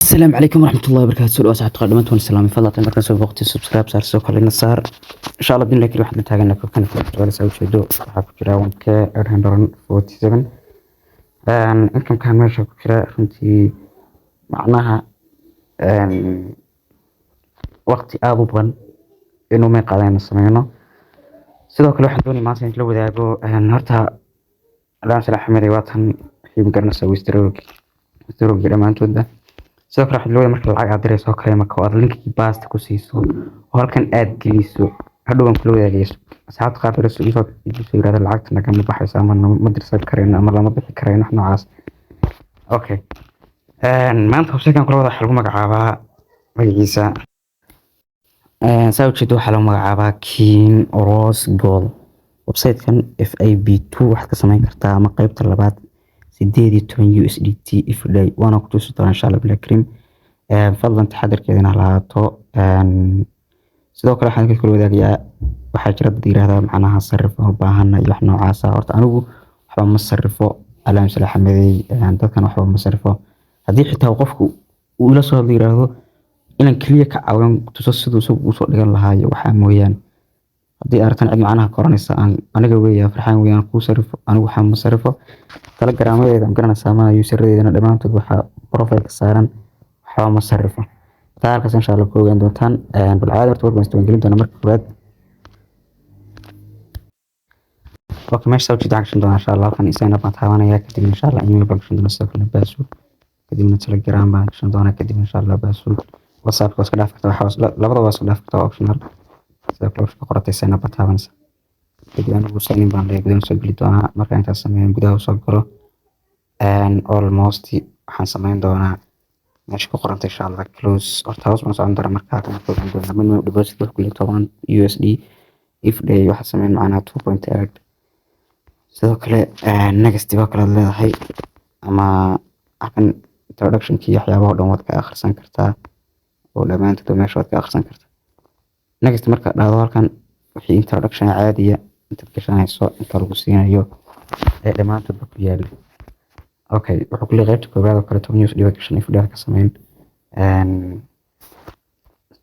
السلام عليكم ورحمة الله وبركاته. سؤال واسع تقدمت والسلام فضلا تنبقى سوف وقت سبسكرايب صار سوق لنا صار إن شاء الله بإذن الله كل واحد نتاجنا كان في الجوال سوي شيء دو حاكو كلا وانك 847 إنكم كان ماشي كلا فهمتي معناها وقتي أبو بغن إنه ما قاعدين نسمعنا سيدا كل واحد دوني ما سنت لو ذا أبو نهارتها الآن سلاح حمري واتن في مقرنا سوي استروك جرمان تودا sidoo kale waxaad loo marka lacag aad dirayso kale marka aad linkii baasta ku siiso oo halkan aad geliso hadhow aan kula wadaagayso asxaabta qaar baa soo yiraahdo lacagta naga ma baxayso ama ma dirsan kareyno ama lama bixi kareyno wax noocaas okay maanta website-kan kula wada waxa lagu magacaabaa magaciisa saa ujeedo waxa lagu magacaabaa Keen Oros Gold website-kan FAB2 waxaad ka samayn kartaa ama qaybta labaad 18 USDT if day وانا كنت ان شاء الله بالكريم فضلا تحضر كذا لهاتو sidoo kale waxaan ku wadaagayaa waxa jira dad yiraahdo macnaha sarifo u baahan iyo wax noocaas ah horta anigu waxba ma sarifo alaam salaam xameday dadkan waxba ma sarifo hadii xitaa qofku uu ila soo yiraahdo inaan kaliya ka caawin tuso sidoo uu soo dhigan lahaa waxa mooyaan hadii aragtan cid macnaha koranaysa aniga weeyaa farxaan weeyaan ku sarifo anigu waxa ma sarifo telegramadeeda garanaysa ama user-deedana dhamaantood waxa profile saaran waxa ma sarifo taarkas insha Allah ku ogaan doontaan bal caadi horta warban isticmaalin doona marka koowaad okay meesha soo jidaan insha Allah kan isana baan taabanaya kadib insha Allah email baan doona safna baasu kadibna telegram baan doona kadib insha Allah baasu whatsapp ko iska dhaafta waxa labada waa soo dhaafta optional sidoo kale waxa qoratay sana baan taabanaysa kadib anigu sign baan leeyahay soo geli doona marka inta sameeyay gudaha soo galo almost waxaan sameyn doonaa meesha ku qoranta insha Allah close horta hoos ma soo andara marka aad ku doonto minimum deposit wax kulli 10 USD if day waxa sameyn macna 2.8 sidoo kale next waa kala leedahay ama akan introduction ki waxyaabaha dhan wad ka akhrisan kartaa oo dhamaantood meesha wad ka akhrisan kartaa next marka dhacdo halkan wixii introduction caadiya inta ka shaqeyso inta lagu siinayo dhamaantood ku yaal okay wuxuu kula qaybta koobaad oo kale news education if dheer ka sameyn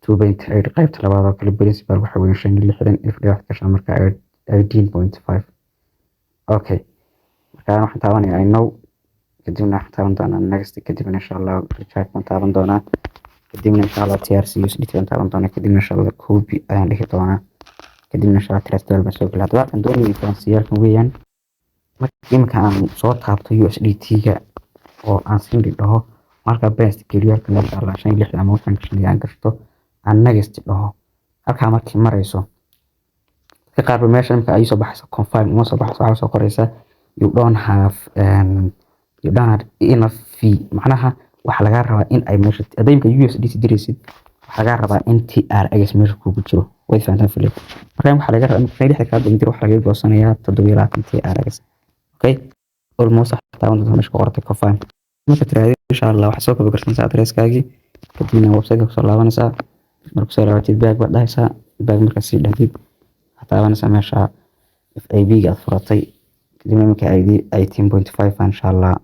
2.8 qaybta labaad oo kale principal waxa weeye 5 if dheer ka shaqeyn marka 18.5 okay marka waxaan taabanayaa I know kadibna waxaan taaban doonaa next kadibna insha Allah recharge baan taaban doonaa kadibna insha Allah TRC USDT baan taaban doonaa kadibna insha Allah copy ayaan dhigi doonaa kadibna insha Allah transfer baan soo galaa waxaan doonayaa transferkan weeyaan marka aan soo taabto USDT-ga oo aan siin dhaho marka best geliyo kan insha Allah 5 ama waxaan ka shaqeeyaan karto aan next dhaho halka markii marayso ka qaar meesha marka ay soo baxayso confirm uma soo baxayso waxa soo qoraysa you don't have enough fee macnaha waxa laga rabaa in ay meesha adeemka USDT diraysid waxa laga rabaa in TRX meesha ku jiro way faantaan filay marka waxa laga rabaa in faydaha ka dambeeyo waxa laga goosanayaa 720 TRX okay almost حتى وانت مش قررت كفاين ما تتراجع إن شاء الله وحسوك بكرسين ساعة رئيس كاجي كتبنا ويب سايت وصل لها ونسا مركز سيارة باك بعد هيسا باك مركز سيد هديد حتى ونسا ماشا FAB قد فرطي كتبنا مكا ID 18.5 إن شاء الله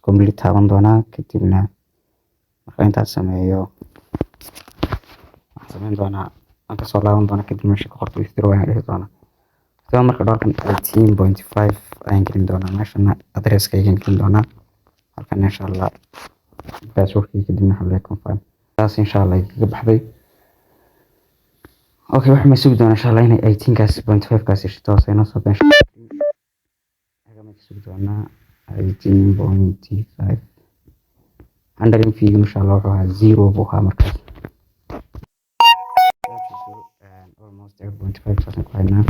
كومبليت تابن دونا كتبنا مخلين تاسميو سمين دونا أنك صور لها دونا كتبنا ماشي قررت ويستروا عليه دونا كما marka dhoorkan 18.5 ayaan gelin doonaa meeshana address-ka ayaan gelin doonaa halkan insha Allah password-kii kadibna waxa la confirm taas insha Allah iga baxday okay waxa ma sugi doonaa insha Allah inay 18.5 kaas shito sayna soo baahan aga ma sugi doonaa 18.5 handling fee insha Allah waxa 0 buu ahaa markaas almost 8.5% ku haynaa